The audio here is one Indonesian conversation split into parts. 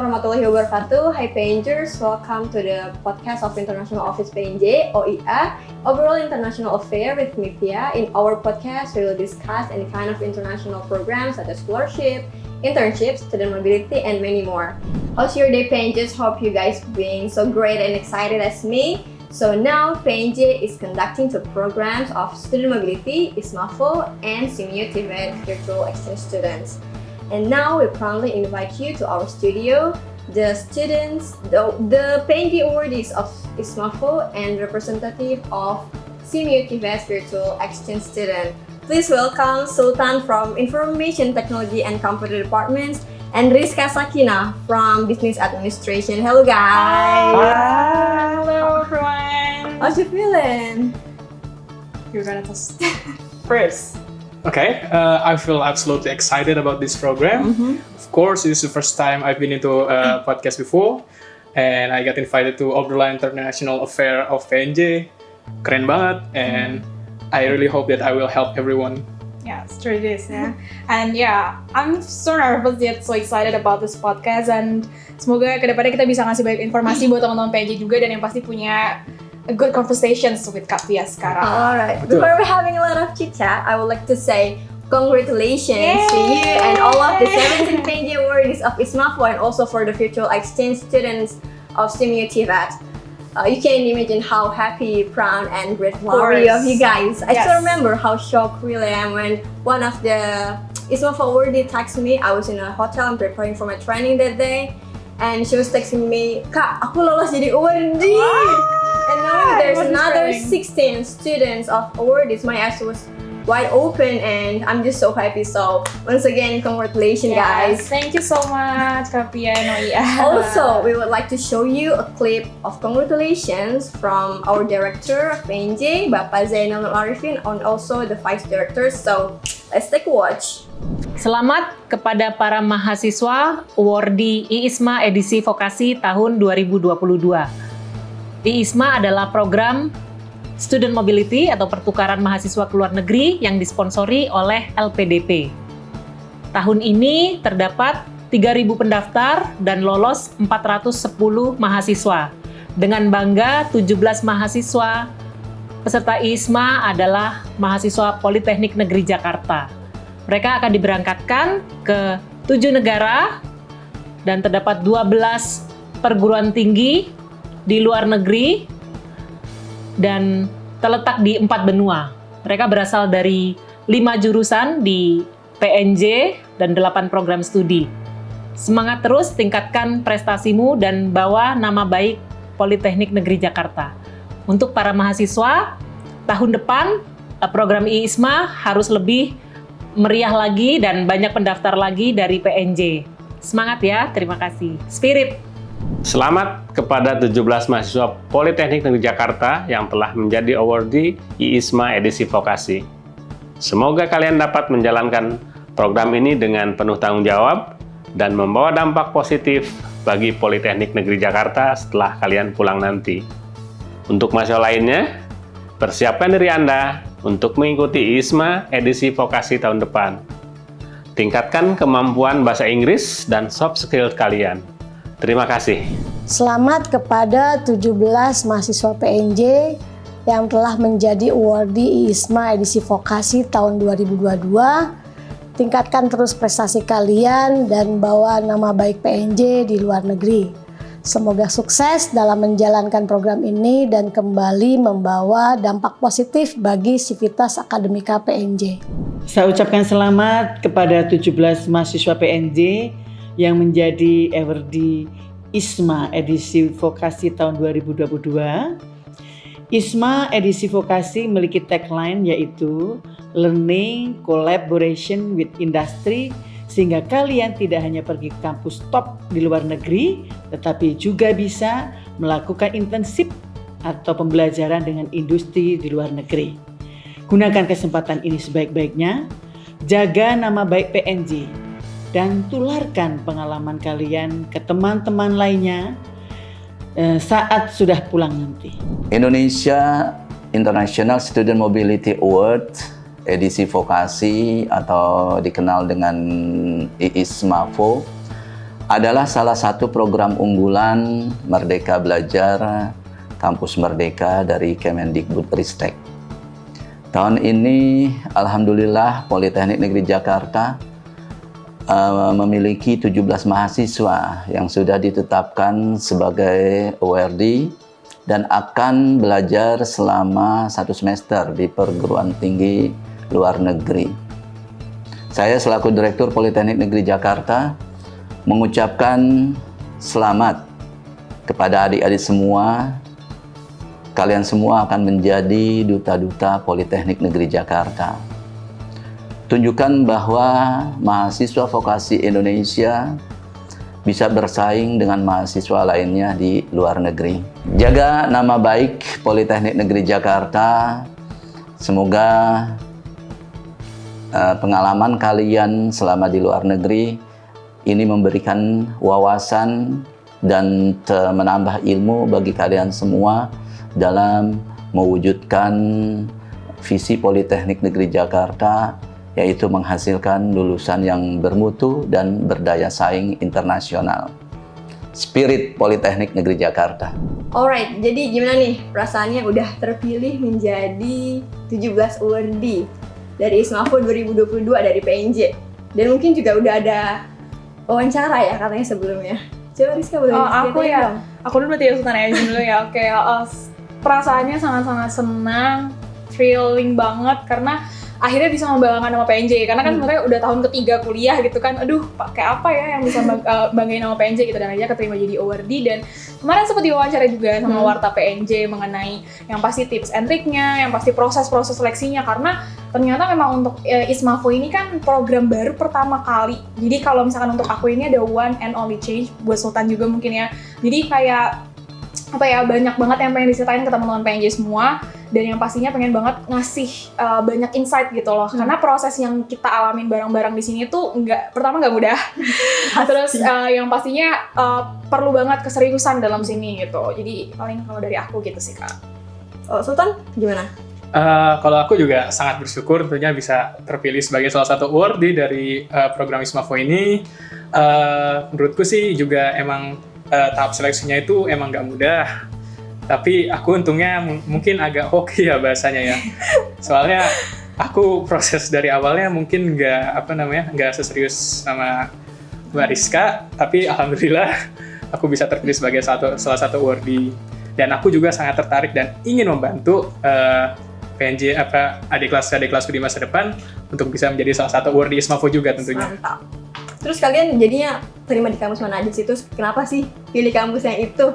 warahmatullahi wabarakatuh. Hi PNJers, welcome to the podcast of International Office PNJ, OIA, Overall International Affair with Mipia. In our podcast, we will discuss any kind of international programs such as scholarship, internships, student mobility, and many more. How's your day, PNJers? Hope you guys being so great and excited as me. So now PNJ is conducting two programs of student mobility, ISMAFO and SIMU TVET virtual exchange students. And now we proudly invite you to our studio, the students, the PNJ awardees of ISMAFO and representative of SIMU TVET virtual exchange student. Please welcome Sultan from Information Technology and Computer Departments and Rizka Sakina from Business Administration. Hello guys! Hi, hello everyone! How's you feeling? You're gonna tell us first. Okay, I feel absolutely excited about this program. Of course, this is the first time I've been into a podcast before, and I got invited to Overall International Affair of PNJ. Keren banget, and I really hope that I will help everyone. Yeah, straight it is, yeah. And yeah, I'm so nervous yet so excited about this podcast, and semoga kedepannya kita bisa ngasih banyak informasi buat teman-teman PNJ juga, dan yang pasti punya a good conversations with Kak Pia sekarang. Alright, Betul. before we're having a lot of chit chat, I would like to say congratulations to you and all of the 17 PNJ awardees of ISMAFO and also for the virtual exchange students of SIMU TVET. You can imagine how happy, proud, and grateful of you guys. I still remember how shocked really I am when one of the ISMAFO awardee texted me. I was in a hotel and preparing for my training that day, and she was texting me, "Kak, aku lolos jadi awardee." And now there's another 16 students of awardees. My eyes was wide open, and I'm just so happy. So once again, congratulations, guys. Thank you so much, Kak Pia and OIA. Also, we would like to show you a clip of congratulations from our director of PNJ, Bapak Zainal Arifin, and also the vice directors. So let's take a watch. Selamat kepada para mahasiswa awardee IISMA edisi vokasi tahun 2022. IISMA adalah program Student Mobility atau pertukaran mahasiswa ke luar negeri yang disponsori oleh LPDP. Tahun ini terdapat 3.000 pendaftar dan lolos 410 mahasiswa. Dengan bangga, 17 mahasiswa peserta IISMA adalah mahasiswa Politeknik Negeri Jakarta. Mereka akan diberangkatkan ke 7 negara dan terdapat 12 perguruan tinggi di luar negeri dan terletak di 4 benua. Mereka berasal dari 5 jurusan di PNJ dan 8 program studi. Semangat terus, tingkatkan prestasimu dan bawa nama baik Politeknik Negeri Jakarta. Untuk para mahasiswa, tahun depan program IISMA harus lebih meriah lagi dan banyak pendaftar lagi dari PNJ. Semangat ya, terima kasih. Spirit! Selamat kepada 17 mahasiswa Politeknik Negeri Jakarta yang telah menjadi awardee IISMA edisi vokasi. Semoga kalian dapat menjalankan program ini dengan penuh tanggung jawab dan membawa dampak positif bagi Politeknik Negeri Jakarta setelah kalian pulang nanti. Untuk mahasiswa lainnya, persiapkan diri Anda untuk mengikuti IISMA edisi vokasi tahun depan. Tingkatkan kemampuan bahasa Inggris dan soft skill kalian. Terima kasih. Selamat kepada 17 mahasiswa PNJ yang telah menjadi awardee IISMA edisi vokasi tahun 2022. Tingkatkan terus prestasi kalian dan bawa nama baik PNJ di luar negeri. Semoga sukses dalam menjalankan program ini dan kembali membawa dampak positif bagi sivitas akademika PNJ. Saya ucapkan selamat kepada 17 mahasiswa PNJ yang menjadi awardee IISMA edisi vokasi tahun 2022. IISMA edisi vokasi memiliki tagline yaitu Learning Collaboration with Industry, sehingga kalian tidak hanya pergi ke kampus top di luar negeri, tetapi juga bisa melakukan internship atau pembelajaran dengan industri di luar negeri. Gunakan kesempatan ini sebaik-baiknya, jaga nama baik PNJ, dan tularkan pengalaman kalian ke teman-teman lainnya saat sudah pulang nanti. Indonesia International Student Mobility Award edisi vokasi atau dikenal dengan IISMAFO adalah salah satu program unggulan Merdeka Belajar Kampus Merdeka dari Kemendikbudristek. Tahun ini, alhamdulillah, Politeknik Negeri Jakarta memiliki 17 mahasiswa yang sudah ditetapkan sebagai awardee dan akan belajar selama 1 semester di perguruan tinggi luar negeri. Saya selaku Direktur Politeknik Negeri Jakarta mengucapkan selamat kepada adik-adik semua. Kalian semua akan menjadi duta-duta Politeknik Negeri Jakarta. Tunjukkan bahwa mahasiswa vokasi Indonesia bisa bersaing dengan mahasiswa lainnya di luar negeri. Jaga nama baik Politeknik Negeri Jakarta. Semoga pengalaman kalian selama di luar negeri ini memberikan wawasan dan menambah ilmu bagi kalian semua dalam mewujudkan visi Politeknik Negeri Jakarta, yaitu menghasilkan lulusan yang bermutu dan berdaya saing internasional. Spirit Politeknik Negeri Jakarta. Alright, jadi gimana nih perasaannya udah terpilih menjadi 17 awardee dari ISMAFO 2022 dari PNJ. Dan mungkin juga udah ada wawancara ya katanya sebelumnya. Coba Rizka boleh aku ya. dong? Aku dulu berarti Sultan aja dulu ya. Oke, perasaannya sangat-sangat senang, thrilling banget karena akhirnya bisa membanggakan nama PNJ karena kan sebenarnya udah tahun ketiga kuliah gitu kan, aduh pakai apa ya yang bisa banggain nama PNJ gitu, dan akhirnya keterima jadi awardee. Dan kemarin sempat diwawancara juga sama warta PNJ mengenai yang pasti tips and triknya, yang pasti proses-proses seleksinya, karena ternyata memang untuk ISMAFO ini kan program baru pertama kali. Jadi kalau misalkan untuk aku ini ada one and only change, buat Sultan juga mungkin ya, jadi kayak apa ya, banyak banget yang pengen diceritain ke teman-teman PNJ semua, dan yang pastinya pengen banget ngasih banyak insight gitu loh, karena proses yang kita alamin bareng-bareng di sini tuh pertama nggak mudah, terus yang pastinya perlu banget keseriusan dalam sini gitu. Jadi paling kalau dari aku gitu sih Kak. Oh, Sultan gimana? Kalau aku juga sangat bersyukur tentunya bisa terpilih sebagai salah satu awardee dari program ISMAFO ini. Menurutku sih juga emang tahap seleksinya itu emang nggak mudah. Tapi aku untungnya mungkin agak hoki ya bahasanya ya. Soalnya aku proses dari awalnya mungkin nggak seserius sama Mbak Rizka, tapi alhamdulillah aku bisa terpilih sebagai salah satu awardee. Dan aku juga sangat tertarik dan ingin membantu PNJ adik kelasku di masa depan untuk bisa menjadi salah satu awardee ISMAFO juga tentunya. Mantap. Terus kalian jadinya terima di kampus mana aja sih? Terus kenapa sih pilih kampus yang itu?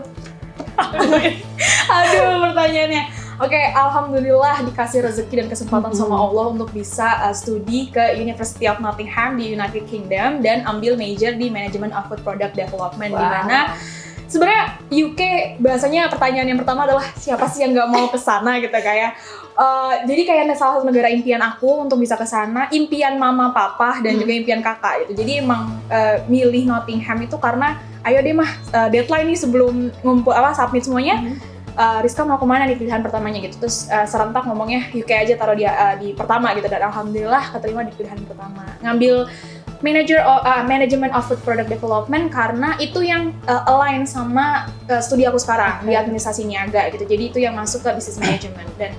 Aduh, pertanyaannya. Oke, alhamdulillah dikasih rezeki dan kesempatan sama Allah untuk bisa studi ke University of Nottingham di United Kingdom dan ambil major di Management of Food Product Development. Di mana sebenarnya UK bahasanya pertanyaan yang pertama adalah siapa sih yang nggak mau ke sana gitu kayak. Jadi kayak salah satu negara impian aku untuk bisa ke sana, impian mama papa dan juga impian kakak gitu. Jadi emang milih Nottingham itu karena ayo deh mah deadline nih sebelum submit semuanya. Rizka mau kemana nih pilihan pertamanya gitu, terus serentak ngomongnya UK aja, taruh dia di pertama gitu, dan alhamdulillah keterima di pilihan pertama. Ngambil Management of Food Product Development karena itu yang align sama studi aku sekarang di administrasi niaga gitu. Jadi itu yang masuk ke business management, dan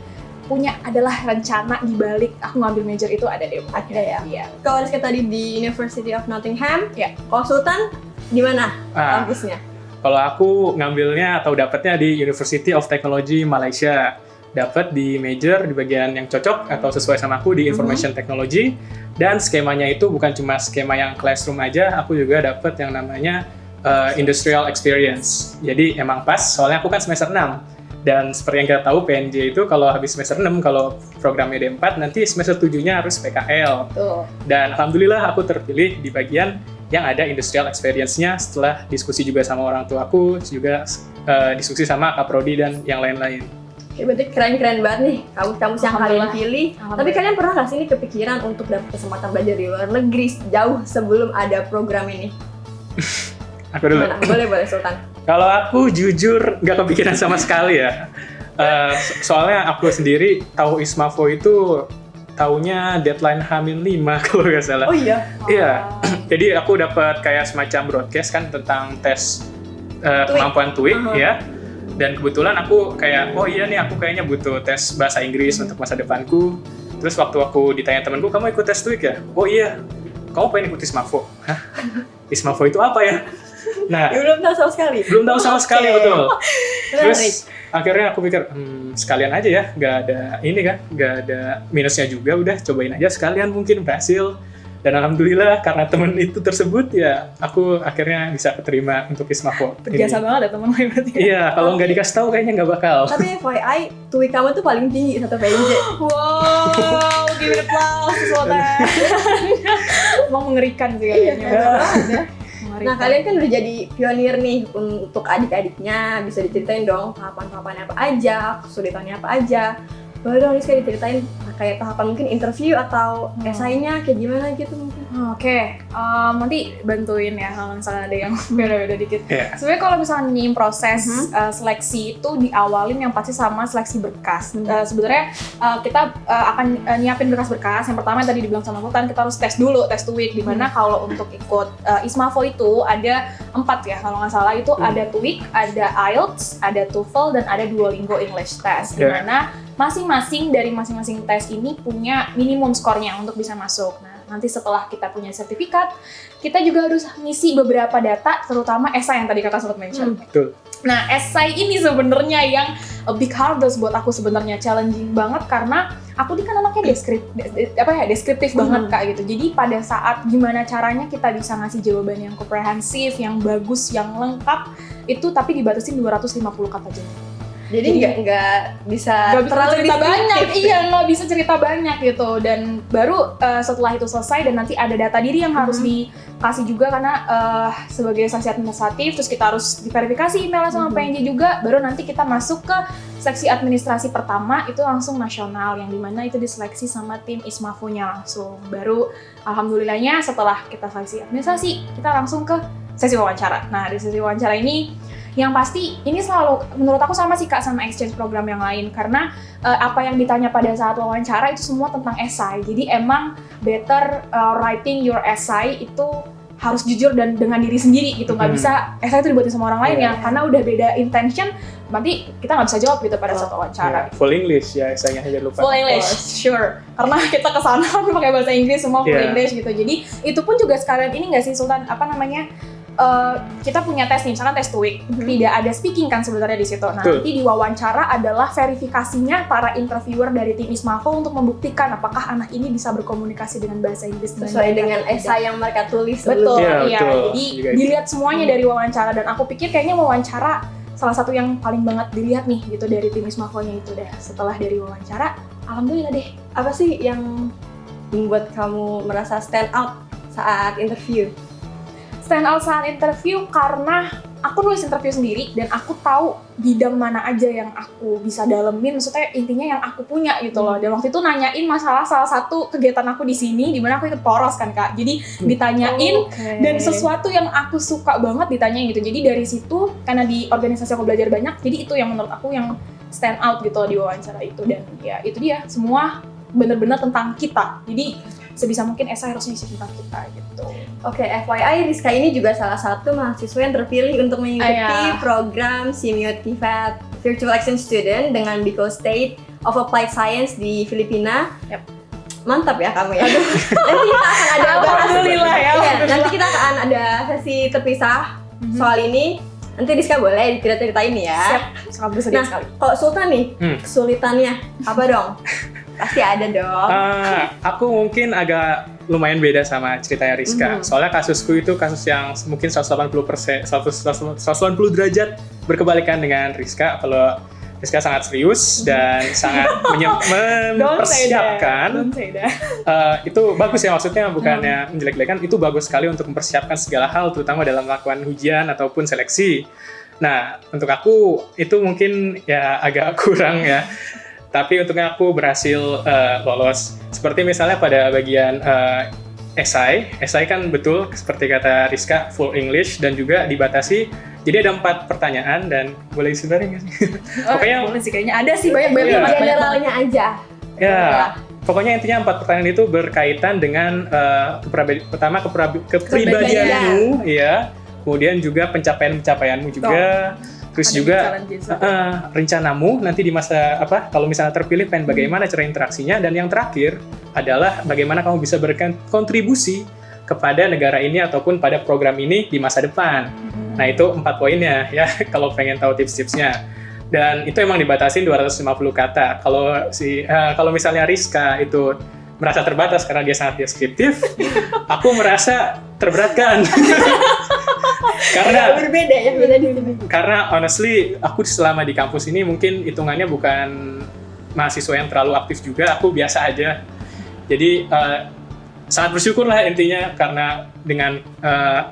adalah rencana di balik aku ngambil major itu ada deh. Ada ya? Iya. Kalau Rizka tadi di University of Nottingham, ya. Kalau Sultan di mana kampusnya? Kalau aku ngambilnya atau dapatnya di University of Technology Malaysia. Dapat di major di bagian yang cocok atau sesuai sama aku di Information Technology. Dan skemanya itu bukan cuma skema yang classroom aja, aku juga dapat yang namanya Industrial Experience. Jadi emang pas, soalnya aku kan semester 6. Dan seperti yang kita tahu, PNJ itu kalau habis semester 6, kalau programnya D4, nanti semester 7-nya harus PKL. Betul. Dan alhamdulillah aku terpilih di bagian yang ada industrial experience-nya setelah diskusi juga sama orang tua aku, juga diskusi sama Kak Prodi dan yang lain-lain. Oke, berarti keren-keren banget nih kampus-kampus yang kalian pilih. Tapi kalian pernah nggak sih ini kepikiran untuk dapat kesempatan belajar di luar negeri jauh sebelum ada program ini? Aku dulu. Boleh Sultan. Kalau aku jujur nggak kepikiran sama sekali ya. Soalnya aku sendiri tahu ISMAFO itu taunya deadline H-5 kalau nggak salah. Oh iya. Iya, jadi aku dapat kayak semacam broadcast kan tentang tes kemampuan TOEIC ya. Dan kebetulan aku kayak, oh iya nih aku kayaknya butuh tes bahasa Inggris untuk masa depanku. Terus waktu aku ditanya temanku, kamu ikut tes TOEIC ya? Oh iya, kamu pengen ikut ISMAFO? Hah? ISMAFO itu apa ya? Nah, Belum tahu sama sekali. belum tahu sama sekali, betul. Menarik. Terus akhirnya aku pikir, sekalian aja ya, nggak ada ini kan, nggak ada minusnya juga, udah cobain aja sekalian mungkin berhasil. Dan alhamdulillah karena temen itu tersebut ya, aku akhirnya bisa keterima untuk ISMAFO. Biasa banget ya teman lain berarti. Iya, kalau nggak dikasih tahu kayaknya nggak bakal. Tapi FYI, TOEIC kamu tuh paling tinggi satu PNJ. Wow, give it applause Sultan. Emang mengerikan sih kayaknya. Nah, kalian kan udah jadi pionir nih untuk adik-adiknya. Bisa diceritain dong tahapan-tahapannya apa aja, kesulitannya apa aja. Boleh dong Rizka diceritain kayak tahapan mungkin interview atau esainya kayak gimana gitu mungkin. Oke, nanti bantuin ya kalau misalnya ada yang beda-beda dikit. Yeah. Sebenarnya kalau misalnya nih proses seleksi itu diawalin yang pasti sama seleksi berkas. Sebenarnya kita akan nyiapin berkas-berkas. Yang pertama yang tadi dibilang sama Sultan, kita harus tes dulu, tes TOEIC. Dimana kalau untuk ikut ISMAFO itu ada 4 ya, kalau nggak salah itu ada TOEIC, ada IELTS, ada TOEFL, dan ada Duolingo English Test. Dimana masing-masing dari masing-masing tes ini punya minimum skornya untuk bisa masuk. Nah, nanti setelah kita punya sertifikat, kita juga harus ngisi beberapa data, terutama esai yang tadi kakak sempat mention. Betul. Nah, esai ini sebenarnya yang a big hurdles buat aku sebenarnya, challenging banget karena aku ini kan anaknya deskriptif banget Kak gitu. Jadi pada saat gimana caranya kita bisa ngasih jawaban yang komprehensif, yang bagus, yang lengkap, itu tapi dibatasin 250 kata jawab. Jadi nggak bisa terlalu cerita banyak, deskriptif. iya nggak bisa cerita banyak gitu. Dan baru setelah itu selesai dan nanti ada data diri yang harus dikasih juga karena sebagai sanksi administratif, terus kita harus diverifikasi emailnya sama PNJ juga. Baru nanti kita masuk ke seksi administrasi pertama itu langsung nasional yang dimana itu diseleksi sama tim ISMAFO-nya langsung. Baru alhamdulillahnya setelah kita seleksi administrasi kita langsung ke sesi wawancara. Nah di sesi wawancara ini yang pasti ini selalu menurut aku sama sih Kak sama exchange program yang lain karena apa yang ditanya pada saat wawancara itu semua tentang esai. Jadi emang better writing your essay itu harus jujur dan dengan diri sendiri gitu. Nggak bisa esai itu dibuatin sama orang lain ya karena udah beda intention nanti kita nggak bisa jawab gitu pada saat wawancara. Full English ya esainya, jangan lupa. Full English, sure. Karena kita kesana pakai bahasa Inggris semua full English gitu. Jadi itu pun juga sekalian ini nggak sih Sultan apa namanya? Kita punya tes nih, misalkan tes TOEIC, tidak ada speaking kan sebenarnya di situ. Nah, nanti di wawancara adalah verifikasinya para interviewer dari tim ISMAFO untuk membuktikan apakah anak ini bisa berkomunikasi dengan bahasa Inggris sesuai dengan esai yang mereka tulis. Betul, Iya, iya. betul. Jadi Juga dilihat semuanya dari wawancara dan aku pikir kayaknya wawancara salah satu yang paling banget dilihat nih gitu dari tim ISMAFO-nya itu deh. Setelah dari wawancara, alhamdulillah deh. Apa sih yang membuat kamu merasa stand out saat interview? Stand out saat interview karena aku nulis interview sendiri dan aku tahu bidang mana aja yang aku bisa dalemin, maksudnya intinya yang aku punya gitu loh. Dan waktu itu nanyain masalah salah satu kegiatan aku di sini, di mana aku ikut poros kan Kak. Jadi ditanyain dan sesuatu yang aku suka banget ditanyain gitu. Jadi dari situ karena di organisasi aku belajar banyak, jadi itu yang menurut aku yang stand out gitu loh di wawancara itu. Dan ya itu dia, semua bener-bener tentang kita. Jadi sebisa mungkin esai harusnya isi tentang kita gitu. Oke, FYI Rizka ini juga salah satu mahasiswa yang terpilih untuk mengikuti program Semiotivat Virtual Exchange Student dengan Bicol State of Applied Science di Filipina. Yep. Mantap ya kamu ya. Nanti kita akan ada Alhamdulillah ya. Iya, nanti kita akan ada sesi terpisah soal ini. Nanti Rizka boleh diceritain ya. Siap, sangat bersedia Nah, sekali. kalau Sultan nih, kesulitannya apa dong? Pasti ada dong. Aku mungkin agak lumayan beda sama ceritanya Rizka. Soalnya kasusku itu kasus yang mungkin 180 derajat berkebalikan dengan Rizka. Kalau Rizka sangat serius dan sangat mempersiapkan. Itu bagus ya, maksudnya bukannya menjelek-jelekan, itu bagus sekali untuk mempersiapkan segala hal, terutama dalam melakukan ujian ataupun seleksi. Nah, untuk aku itu mungkin ya agak kurang ya. Tapi untungnya aku berhasil lolos. Seperti misalnya pada bagian esai kan betul seperti kata Rizka full English dan juga dibatasi. Jadi ada 4 pertanyaan dan boleh disebarin nggak sih? Pokoknya boleh sih kayaknya ada sih banyak Generalnya aja. Ya, pokoknya intinya 4 pertanyaan itu berkaitan dengan pertama kepribadianmu, ya. Kemudian juga pencapaianmu juga. Terus Ada juga challenges. rencanamu nanti di masa kalau misalnya terpilih pengen bagaimana cara interaksinya, dan yang terakhir adalah bagaimana kamu bisa berkontribusi kepada negara ini ataupun pada program ini di masa depan. Nah, itu 4 poinnya ya kalau pengen tahu tips-tipsnya. Dan itu emang dibatasin 250 kata. Kalau misalnya Rizka itu merasa terbatas karena dia sangat deskriptif, aku merasa terberatkan. Karena berbeda ya, beda di sini. Karena honestly, aku selama di kampus ini mungkin hitungannya bukan mahasiswa yang terlalu aktif juga, aku biasa aja. Jadi sangat bersyukur lah intinya karena dengan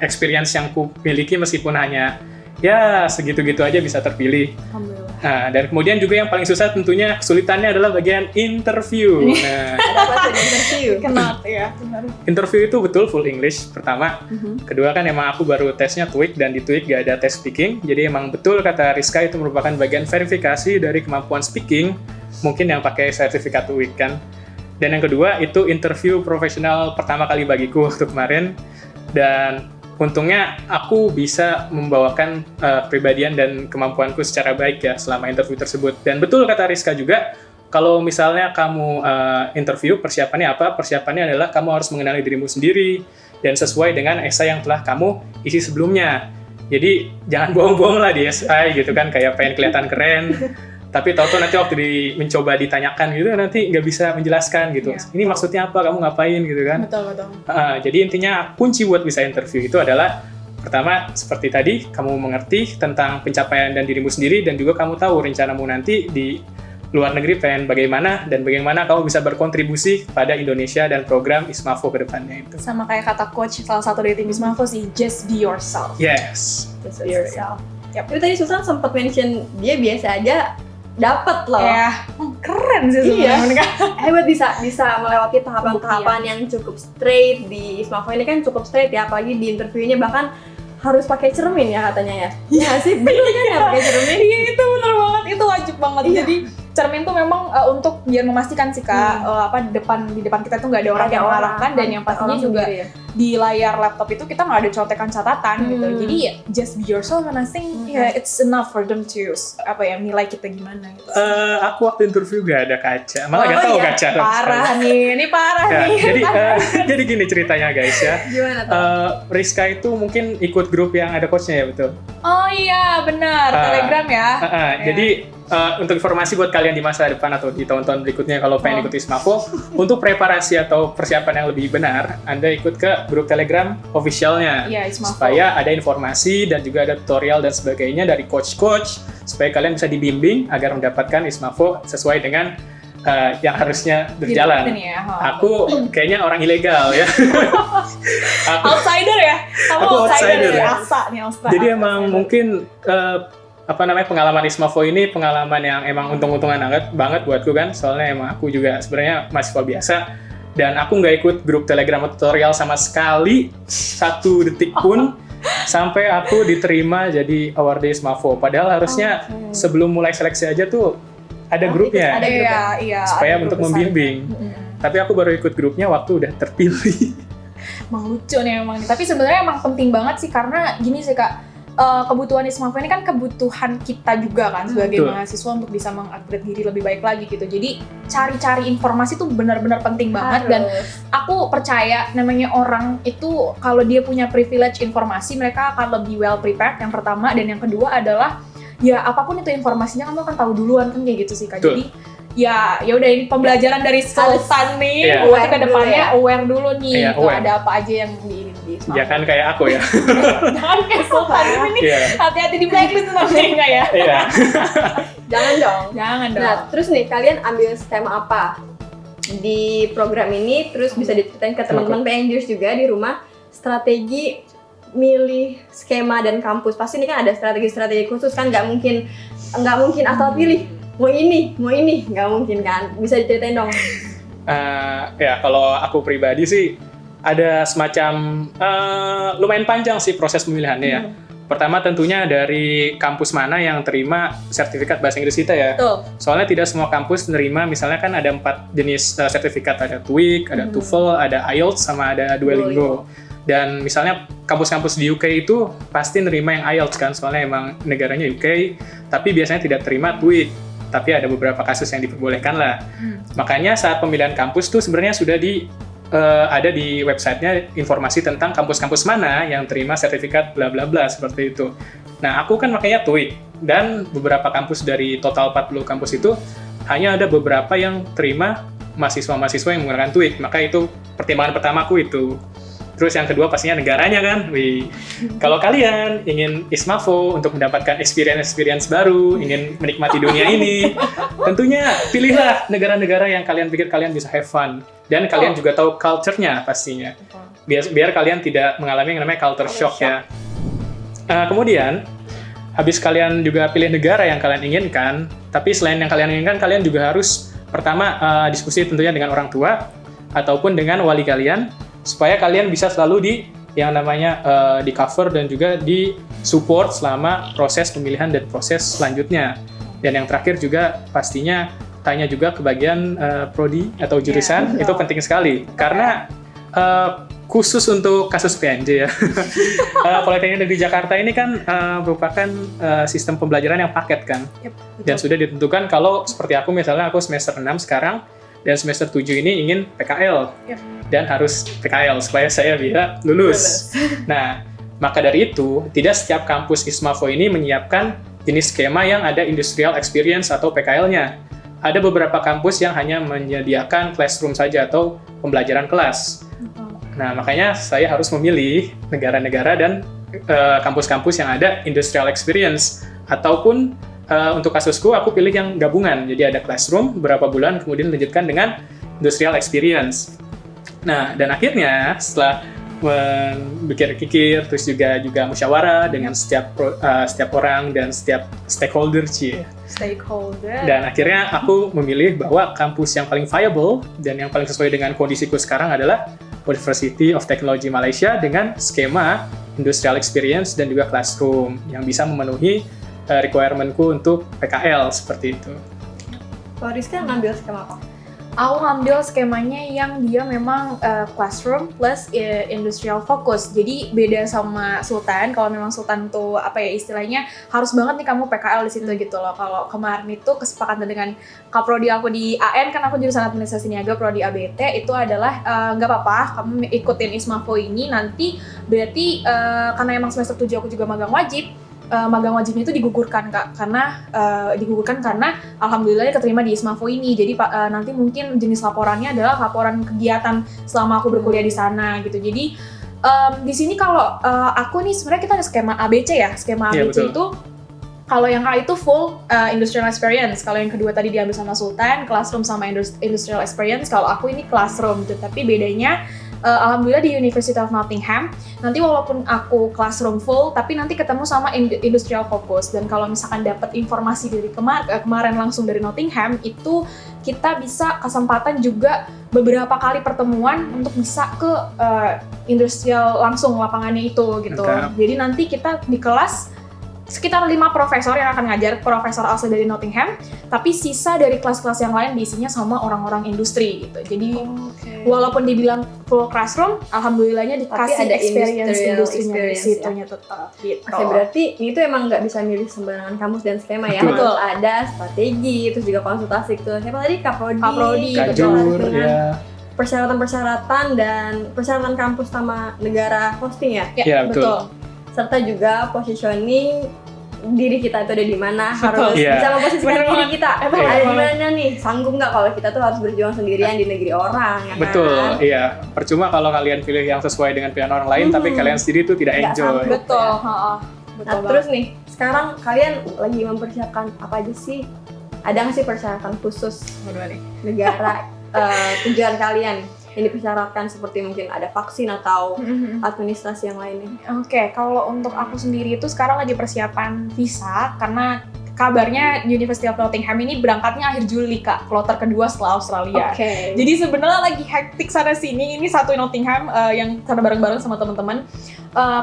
experience yang ku miliki meskipun hanya ya segitu-gitu aja bisa terpilih. Alhamdulillah. Nah, dan kemudian juga yang paling susah tentunya kesulitannya adalah bagian interview. Nah, Ada interview. Kenapa ya? Benar. interview itu betul full English pertama. Kedua kan emang aku baru tesnya TOEIC, dan di TOEIC gak ada tes speaking. Jadi emang betul kata Rizka itu merupakan bagian verifikasi dari kemampuan speaking, mungkin yang pakai sertifikat TOEIC kan. Dan yang kedua itu interview profesional pertama kali bagiku waktu kemarin. Dan untungnya aku bisa membawakan kepribadian dan kemampuanku secara baik ya selama interview tersebut. Dan betul kata Rizka juga, kalau misalnya kamu interview, persiapannya apa? Persiapannya adalah kamu harus mengenali dirimu sendiri dan sesuai dengan esai yang telah kamu isi sebelumnya. Jadi jangan bohong-bohong lah di esai gitu kan, kayak pengen kelihatan keren. Tapi tahu-tahu nanti waktu mencoba ditanyakan gitu nanti nggak bisa menjelaskan gitu. Iya. Ini maksudnya apa? Kamu ngapain gitu kan? Betul. Jadi intinya kunci buat bisa interview itu adalah pertama seperti tadi, kamu mengerti tentang pencapaian dan dirimu sendiri, dan juga kamu tahu rencanamu nanti di luar negeri pengen bagaimana, dan bagaimana kamu bisa berkontribusi pada Indonesia dan program ISMAFO ke depannya itu. Sama kayak kata coach salah satu dari tim ISMAFO sih, just be yourself. Yes. Just be yourself. Tapi tadi Susan sempat mention dia biasa aja dapat loh. Ya, keren sih Iya. sebenarnya. Hebat bisa melewati tahapan-tahapan yang cukup straight di ISMAFO ini kan cukup straight ya, apalagi di interviewnya bahkan harus pakai cermin ya katanya ya. Iya sih, bener kan ya pakai cermin. Iya, itu bener banget, itu wajib banget. Iya. Jadi cermin tuh memang untuk biar memastikan sih Kak, di depan kita tuh nggak ada orang yang mengarahkan, dan yang pastinya juga ya. di layar laptop itu kita nggak ada contekan catatan gitu. Jadi ya, just be yourself, and I think it's enough for them to nilai kita gimana gitu. Aku waktu interview gak ada kaca, malah gak tahu kaca. Parah nih, ini parah Ya, nih. jadi gini ceritanya guys ya. Gimana tuh? Rizka itu mungkin ikut grup yang ada coachnya ya, betul? Oh iya, benar, Telegram ya. Ya. Jadi untuk informasi buat kalian di masa depan atau di tahun-tahun berikutnya kalau pengen ikut ISMAFO, untuk preparasi atau persiapan yang lebih benar, Anda ikut ke grup Telegram officialnya. Iya, ISMAFO. Supaya ada informasi dan juga ada tutorial dan sebagainya dari coach-coach, supaya kalian bisa dibimbing agar mendapatkan ISMAFO sesuai dengan yang harusnya berjalan. Diikutin ya, Aku kayaknya orang ilegal ya. outsider ya? Kamu Aku outsider outsider ya? ya. Asa nih, outsider. Jadi emang mungkin pengalaman ISMAFO ini pengalaman yang emang untung-untungan banget buatku kan, soalnya emang aku juga sebenarnya mahasiswa biasa, dan aku nggak ikut grup Telegram tutorial sama sekali 1 detik pun sampai aku diterima jadi awardee ISMAFO. Padahal harusnya sebelum mulai seleksi aja tuh ada grupnya, ada grup ya? Iya, supaya ada untuk grup besar. membimbing. Tapi aku baru ikut grupnya waktu udah terpilih. Emang lucu nih emang. Tapi sebenarnya emang penting banget sih, karena gini sih Kak, kebutuhan ISMAFO ini kan kebutuhan kita juga kan sebagai Betul. mahasiswa untuk bisa mengupgrade diri lebih baik lagi gitu. Jadi cari-cari informasi tuh benar-benar penting banget, dan aku percaya namanya orang itu kalau dia punya privilege informasi, mereka akan lebih well prepared yang pertama, dan yang kedua adalah ya apapun itu informasinya kamu akan tahu duluan kan, kayak gitu sih Kak. Betul. Jadi ya udah ini pembelajaran dari Sultan nih Iya. buat ke Aware depannya, dulu aware dulu nih Iya, gitu, aware. ada apa aja yang di ISMAFO. Jangan kayak aku ya. Jangan kayak Sultan ini, Iya. hati-hati di blacklist namanya enggak ya? Iya. Jangan dong. Jangan dong. Nah, terus nih kalian ambil tema apa di program ini? Terus bisa diceritain ke teman-teman PNJers juga di rumah, strategi milih skema dan kampus. Pasti ini kan ada strategi-strategi khusus kan, nggak mungkin asal pilih mau ini, nggak mungkin kan? Bisa diceritain dong. Ya kalau aku pribadi sih ada semacam lumayan panjang sih proses pemilihannya ya. Pertama tentunya dari kampus mana yang terima sertifikat bahasa Inggris kita ya. Betul. Soalnya tidak semua kampus menerima, misalnya kan ada 4 jenis sertifikat, ada TOEIC, ada TOEFL, ada IELTS, sama ada Duolingo. Dan misalnya kampus-kampus di UK itu pasti nerima yang IELTS kan, soalnya emang negaranya UK, tapi biasanya tidak terima TOEIC. Tapi ada beberapa kasus yang diperbolehkan lah. Makanya saat pemilihan kampus tuh sebenarnya sudah ada di websitenya informasi tentang kampus-kampus mana yang terima sertifikat bla bla bla seperti itu. Nah, aku kan makanya TOEIC, dan beberapa kampus dari total 40 kampus itu hanya ada beberapa yang terima mahasiswa-mahasiswa yang menggunakan TOEIC. Maka itu pertimbangan pertamaku itu. Terus yang kedua pastinya negaranya kan. Kalau kalian ingin ISMAFO untuk mendapatkan experience baru, ingin menikmati dunia ini, tentunya pilihlah negara-negara yang kalian pikir kalian bisa have fun. Dan kalian juga tahu culture-nya pastinya. Biar kalian tidak mengalami yang namanya culture shock ya. Kemudian, habis kalian juga pilih negara yang kalian inginkan, tapi selain yang kalian inginkan, kalian juga harus pertama diskusi tentunya dengan orang tua, ataupun dengan wali kalian, supaya kalian bisa selalu di cover dan juga di support selama proses pemilihan dan proses selanjutnya. Dan yang terakhir juga pastinya tanya juga ke bagian prodi atau jurusan, itu penting sekali. Karena khusus untuk kasus PNJ ya, Politeknik Negeri Jakarta ini kan merupakan sistem pembelajaran yang paket kan. Dan sudah ditentukan kalau seperti aku misalnya, aku semester 6 sekarang, dan semester 7 ini ingin PKL. Dan harus PKL supaya saya bisa lulus. Nah, maka dari itu, tidak setiap kampus ISMAFO ini menyiapkan jenis skema yang ada industrial experience atau PKL-nya. Ada beberapa kampus yang hanya menyediakan classroom saja atau pembelajaran kelas. Nah, makanya saya harus memilih negara-negara dan kampus-kampus yang ada industrial experience. Ataupun untuk kasusku, aku pilih yang gabungan. Jadi ada classroom, beberapa bulan, kemudian lanjutkan dengan industrial experience. Nah, dan akhirnya setelah berpikir-pikir, terus juga musyawarah dengan setiap orang dan setiap stakeholder. Dan akhirnya aku memilih bahwa kampus yang paling viable dan yang paling sesuai dengan kondisiku sekarang adalah University of Technology Malaysia dengan skema industrial experience dan juga classroom yang bisa memenuhi requirement-ku untuk PKL seperti itu. Kalau Rizka ngambil skema apa? Aku ngambil skemanya yang dia memang classroom plus industrial focus. Jadi beda sama Sultan. Kalau memang Sultan tuh istilahnya harus banget nih kamu PKL di situ gitu loh. Kalau kemarin itu kesepakatan dengan kaprodi aku di AN, kan aku jurusan administrasi niaga prodi ABT, itu adalah nggak apa-apa kamu ikutin ISMAFO ini, nanti berarti karena emang semester 7 aku juga magang wajib. Magang wajibnya itu digugurkan Kak, karena alhamdulillah keterima di ISMAFO ini. Jadi nanti mungkin jenis laporannya adalah laporan kegiatan selama aku berkuliah di sana gitu. Jadi di sini kalau aku nih sebenarnya kita ada skema ABC ya. Skema ABC itu kalau yang A itu full industrial experience, kalau yang kedua tadi diambil sama Sultan, classroom sama industrial experience. Kalau aku ini classroom gitu, tapi bedanya alhamdulillah di University of Nottingham, nanti walaupun aku classroom full, tapi nanti ketemu sama industrial focus. Dan kalau misalkan dapat informasi dari kemarin langsung dari Nottingham, itu kita bisa kesempatan juga beberapa kali pertemuan untuk bisa ke industrial langsung lapangannya itu gitu. Jadi nanti kita di kelas sekitar 5 profesor yang akan ngajar, profesor asli dari Nottingham, tapi sisa dari kelas-kelas yang lain diisinya sama orang-orang industri gitu. Jadi walaupun dibilang full classroom, alhamdulillahnya dikasih experience industrinya di situnya tetap gitu. Oke, berarti ini tuh emang nggak bisa milih sembarangan kampus dan skema ya. Betul. Ada strategi, terus juga konsultasi ke siapa tadi? Kaprodi, Kajur, ya. Persyaratan dan persyaratan kampus sama negara hosting ya. Ya, betul. Serta juga positioning diri kita itu ada di mana, harus bisa memposisikan diri kita ada di mana nih, sanggup nggak kalau kita tuh harus berjuang sendirian di negeri orang ya. Betul, iya. Percuma kalau kalian pilih yang sesuai dengan pilihan orang lain, tapi kalian sendiri tuh tidak enjoy. Betul. Nah, terus nih, sekarang kalian lagi mempersiapkan apa aja sih? Ada nggak sih persyaratan khusus negara tujuan kalian yang dipersyaratkan, seperti mungkin ada vaksin atau administrasi yang lainnya? Oke, kalau untuk aku sendiri itu sekarang lagi persiapan visa, karena kabarnya University of Nottingham ini berangkatnya akhir Juli Kak, kloter kedua setelah Australia. Jadi sebenarnya lagi hektik sana sini, ini satu Nottingham yang sana bareng-bareng sama teman-teman.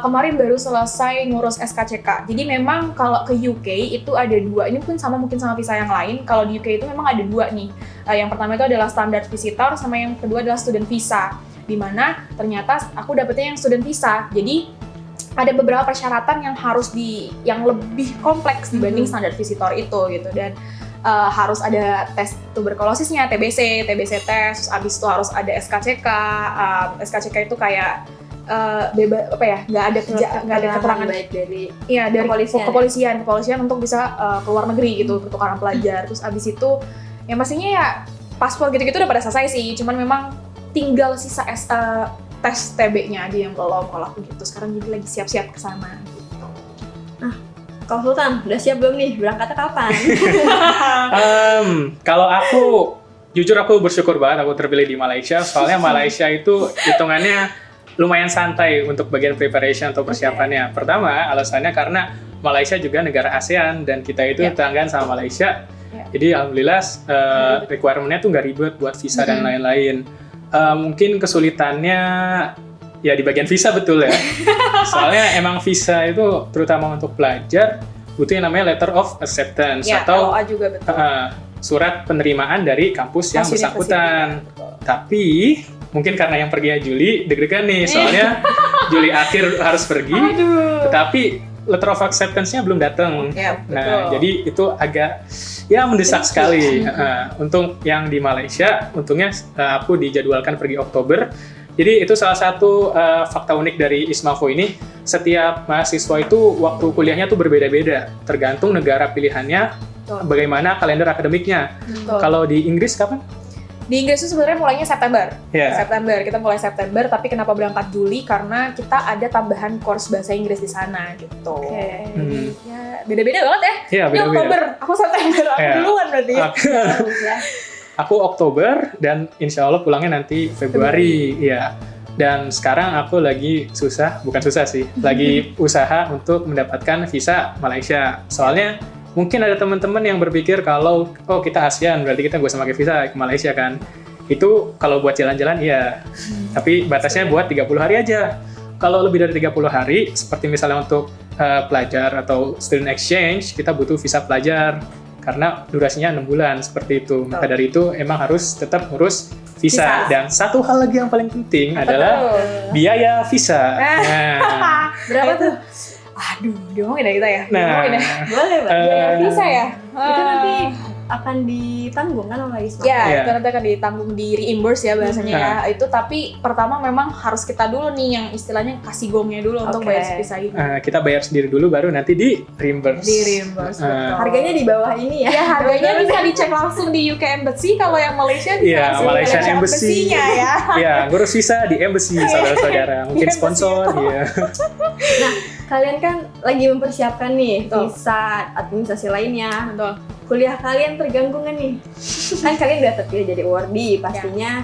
kemarin baru selesai ngurus SKCK. Jadi memang kalau ke UK itu ada 2, ini mungkin sama visa yang lain. Kalau di UK itu memang ada 2 nih. Yang pertama itu adalah standard visitor, sama yang kedua adalah student visa. Dimana ternyata aku dapetnya yang student visa. Jadi ada beberapa persyaratan yang lebih kompleks dibanding standard visitor itu gitu. Dan harus ada tes tuberkulosisnya, TBC test, terus abis itu harus ada SKCK. SKCK itu kayak nggak ada keterangan baik dari dari kepolisian untuk bisa ke luar negeri gitu, pertukaran pelajar. Terus abis itu yang pastinya ya paspor gitu-gitu udah pada selesai sih, cuman memang tinggal sisa tes TB-nya aja yang belum. Kalau aku gitu sekarang jadi lagi siap-siap ke sana gitu. Kalau Sultan udah siap belum nih, berangkatnya kapan? Kalau aku jujur aku bersyukur banget aku terpilih di Malaysia, soalnya Malaysia itu hitungannya lumayan santai untuk bagian preparation atau persiapannya. Pertama, alasannya karena Malaysia juga negara ASEAN dan kita itu tetanggaan sama Malaysia. Jadi alhamdulillah requirement-nya tuh nggak ribet buat visa dan lain-lain. Mungkin kesulitannya ya di bagian visa betul ya. Soalnya emang visa itu terutama untuk pelajar butuh yang namanya letter of acceptance atau LOA juga betul. Surat penerimaan dari kampus yang bersangkutan. Tapi mungkin karena yang perginya Juli, deg-degan nih, soalnya Juli akhir harus pergi, tetapi letter of acceptance-nya belum datang. Nah, jadi itu agak mendesak sekali. Untuk yang di Malaysia, untungnya aku dijadwalkan pergi Oktober. Jadi itu salah satu fakta unik dari ISMAFO ini, setiap mahasiswa itu waktu kuliahnya tuh berbeda-beda, tergantung negara pilihannya, bagaimana kalender akademiknya. Kalau di Inggris kapan? Di Inggris itu sebenarnya mulainya September. Yeah. September, kita mulai September, tapi kenapa berangkat Juli? Karena kita ada tambahan course bahasa Inggris di sana gitu. Ya, beda-beda banget ya. Iya, Ini beda-beda. Oktober, aku September, aku duluan berarti ya. Aku Oktober dan insya Allah pulangnya nanti Februari. Ya. Dan sekarang aku lagi lagi usaha untuk mendapatkan visa Malaysia. Soalnya mungkin ada teman-teman yang berpikir kalau kita ASEAN berarti kita gak usah pakai visa ke Malaysia kan. Itu kalau buat jalan-jalan iya. Tapi batasnya buat 30 hari aja. Kalau lebih dari 30 hari seperti misalnya untuk pelajar atau student exchange, kita butuh visa pelajar karena durasinya 6 bulan seperti itu. Maka dari itu emang harus tetap ngurus visa. Dan satu hal lagi yang paling penting adalah biaya visa. Nah, berapa tuh? Aduh, diomongin ya kita ya. Boleh, Mbak. Bisa ya? Itu nanti akan ditanggung kan oleh ISMA? Ya, itu nanti akan ditanggung di reimburse ya bahasanya ya. Itu tapi pertama memang harus kita dulu nih yang istilahnya kasih gongnya dulu untuk bayar visa ini. Kita bayar sendiri dulu baru nanti di reimburse. Betul. Harganya di bawah ini ya? Ya, harganya bisa dicek langsung di UK Embassy. Kalau yang Malaysia bisa Malaysian Embassy. Ya. Ya, ngurus visa di Embassy, saudara-saudara. Mungkin sponsor, ya. Nah, kalian kan lagi mempersiapkan nih visa, administrasi lainnya. Betul. Kuliah kalian terganggu nggak nih? Kan kalian udah terpilih jadi awardee, pastinya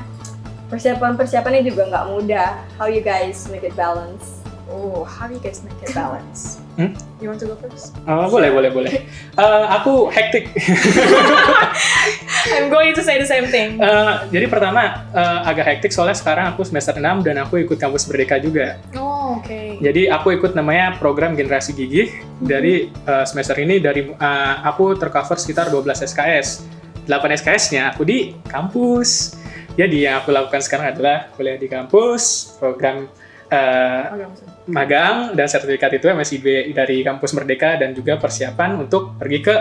persiapan-persiapannya juga nggak mudah. How you guys make it balance? How you guys make it balance? You want to go first? Boleh. Aku hektik. I'm going to say the same thing. Jadi pertama agak hektik soalnya sekarang aku semester 6 dan aku ikut kampus Merdeka juga. Oke. Jadi aku ikut namanya program generasi gigih. Dari semester ini aku tercover sekitar 12 SKS. 8 SKS-nya aku di kampus. Jadi yang aku lakukan sekarang adalah kuliah di kampus, program magang dan sertifikat itu MSIB dari kampus Merdeka dan juga persiapan untuk pergi ke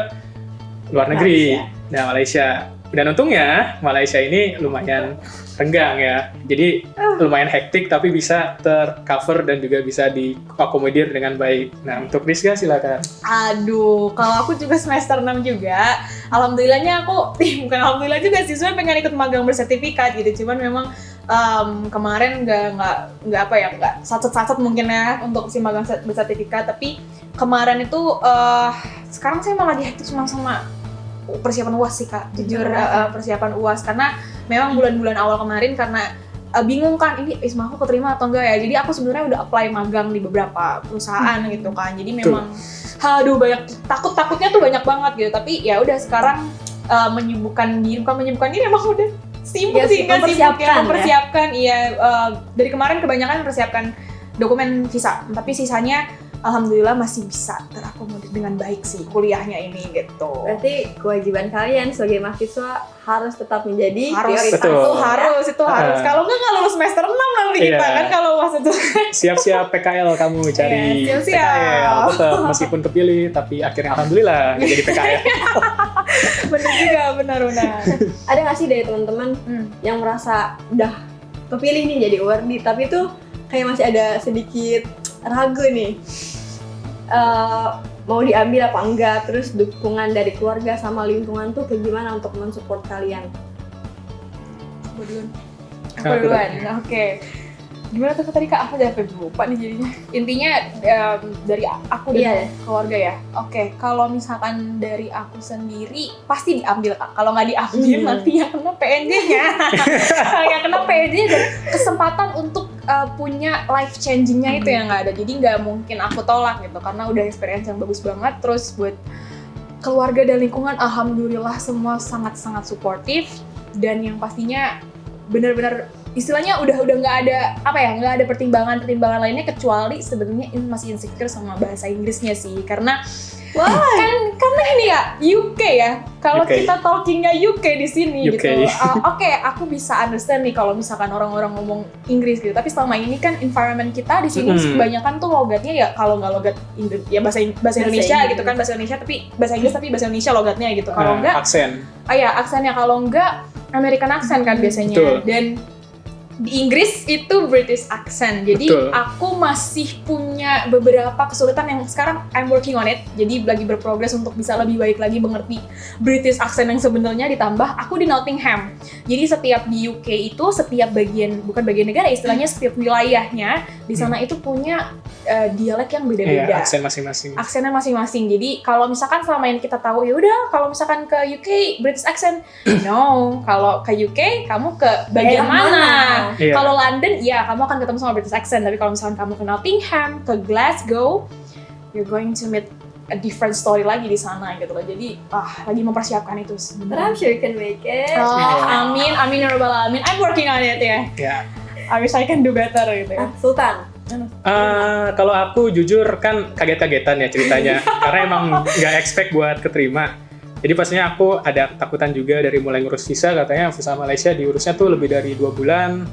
luar negeri, Malaysia. Dan untungnya Malaysia ini lumayan renggang ya, jadi lumayan hektik tapi bisa tercover dan juga bisa diakomodir dengan baik. Nah, untuk Rizka silakan. Aduh, kalau aku juga semester 6 juga, alhamdulillahnya aku, bukan alhamdulillah juga sih, sebenarnya pengen ikut magang bersertifikat gitu, cuman memang kemarin nggak sacet-sacet mungkin ya untuk si magang bersertifikat, tapi kemarin itu sekarang saya malah lagi hektik cuma sama persiapan UAS sih Kak, jujur persiapan UAS karena memang bulan-bulan awal kemarin karena bingung kan ini ISMA aku keterima atau enggak ya, jadi aku sebenarnya udah apply magang di beberapa perusahaan gitu kan, jadi memang banyak takutnya tuh banyak banget gitu, tapi ya udah sekarang menyibukkan diri emang udah sibuk sih, mempersiapkan. Iya, dari kemarin kebanyakan mempersiapkan dokumen visa, tapi sisanya alhamdulillah masih bisa terakomodir dengan baik sih kuliahnya ini gitu. Berarti kewajiban kalian sebagai mahasiswa harus tetap menjadi Harus, prioritas. Betul. itu harus. Kalau nggak lulus semester 6 nanti kita Iya. kan kalau pas itu. Siap-siap PKL kamu cari Iya, siap-siap. PKL tetap meskipun kepilih tapi akhirnya alhamdulillah nggak jadi PKL. Benar juga, benar. Ada nggak sih dari teman-teman yang merasa udah kepilih nih jadi awardee, tapi tuh kayak masih ada sedikit ragu nih, mau diambil apa enggak, terus dukungan dari keluarga sama lingkungan tuh kayak gimana untuk mensupport kalian? Aku duluan. Oke. Gimana tuh tadi Kak? Aku udah sampai lupa nih jadinya. Intinya dari aku dan Iya. keluarga ya. Oke, kalau misalkan dari aku sendiri pasti diambil Kak. Kalau nggak diambil nanti yang kena PNJ-nya. Yang kena PNJ dan kesempatan untuk punya life changing-nya itu yang nggak ada. Jadi nggak mungkin aku tolak gitu karena udah experience yang bagus banget. Terus buat keluarga dan lingkungan alhamdulillah semua sangat-sangat suportif dan yang pastinya benar-benar istilahnya udah nggak ada nggak ada pertimbangan lainnya kecuali sebenarnya masih insecure sama bahasa Inggrisnya sih karena karena ini ya UK ya kalau UK. kita talkingnya UK di sini UK. gitu. Oke, aku bisa understand nih kalau misalkan orang-orang ngomong Inggris gitu tapi selama ini kan environment kita di sini kebanyakan tuh logatnya ya kalau nggak logat ya bahasa Indonesia Inggris. gitu kan bahasa Indonesia tapi bahasa Inggris tapi bahasa Indonesia logatnya gitu kalau nggak aksen. ya aksennya kalau enggak American accent kan biasanya. Betul. Dan di Inggris itu British accent. Jadi Betul. aku masih punya beberapa kesulitan yang sekarang I'm working on it. Jadi lagi berprogres untuk bisa lebih baik lagi mengerti British accent yang sebenarnya ditambah aku di Nottingham. Jadi setiap di UK itu setiap bukan bagian negara istilahnya setiap wilayahnya di sana itu punya dialek yang beda-beda. Iya, aksen masing-masing. Aksennya masing-masing. Jadi kalau misalkan selama yang kita tahu ya udah kalau misalkan ke UK British accent, no. Kalau ke UK kamu ke bagian Daerah mana? Iya. Kalau London ya kamu akan ketemu sama British accent. Tapi kalau misalkan kamu ke Nottingham, ke Glasgow, you're going to meet a different story lagi di sana gitu loh. Jadi lagi mempersiapkan itu But sebenarnya. I'm sure you can make it. Amin ya rabbal alamin. I'm working on it ya. Ya. I wish I can do better gitu ya. Sultan. Kalau aku jujur kan kaget-kagetan ya ceritanya karena emang nggak expect buat keterima. Jadi pastinya aku ada ketakutan juga dari mulai ngurus visa, katanya visa Malaysia diurusnya tuh lebih dari 2 bulan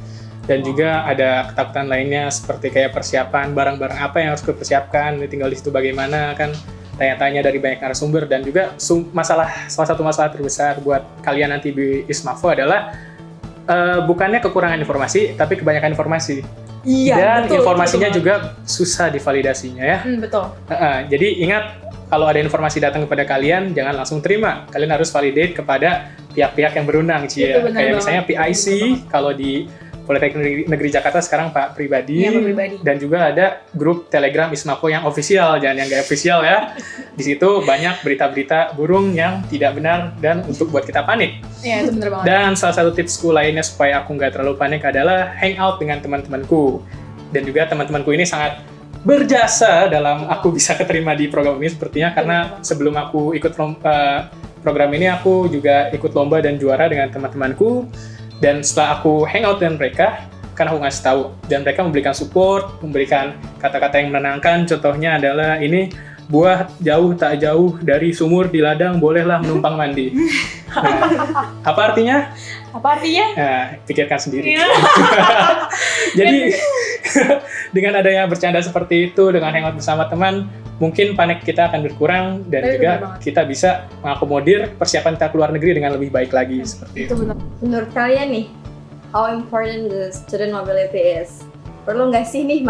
dan juga ada ketakutan lainnya seperti kayak persiapan barang-barang apa yang harus dipersiapkan, tinggal di situ bagaimana kan tanya-tanya dari banyak narasumber dan juga salah satu masalah terbesar buat kalian nanti di ISMAFO adalah bukannya kekurangan informasi tapi kebanyakan informasi. Iya, Dan betul, informasinya betul. juga susah divalidasinya ya. Betul. Jadi ingat kalau ada informasi datang kepada kalian jangan langsung terima. Kalian harus validate kepada pihak-pihak yang berundang, Cia. Itu benar Kayak banget. misalnya PIC kalau di Politeknik Negeri Jakarta sekarang Pak Pribadi. Iya, Pak Pribadi. Dan juga ada grup Telegram ISMAFO yang official, jangan yang nggak official ya. Di situ banyak berita-berita burung yang tidak benar dan untuk buat kita panik. Iya, itu bener banget. Dan salah satu tipsku lainnya supaya aku nggak terlalu panik adalah hangout dengan teman-temanku. Dan juga teman-temanku ini sangat berjasa dalam aku bisa keterima di program ini sepertinya karena sebelum aku ikut program ini aku juga ikut lomba dan juara dengan teman-temanku. Dan setelah aku hangout dengan mereka, kan aku ngasih tahu dan mereka memberikan support, memberikan kata-kata yang menenangkan. Contohnya adalah ini buah jauh tak jauh dari sumur di ladang bolehlah menumpang mandi. Nah, apa artinya? Apa artinya? Nah, pikirkan sendiri. Iya. Jadi dengan adanya bercanda seperti itu, dengan hangout bersama teman, mungkin panik kita akan berkurang dan Benar juga banget. kita bisa mengakomodir persiapan kita keluar negeri dengan lebih baik lagi seperti itu. Itu benar. Menurut kalian nih, how important the student mobility is? Perlu nggak sih nih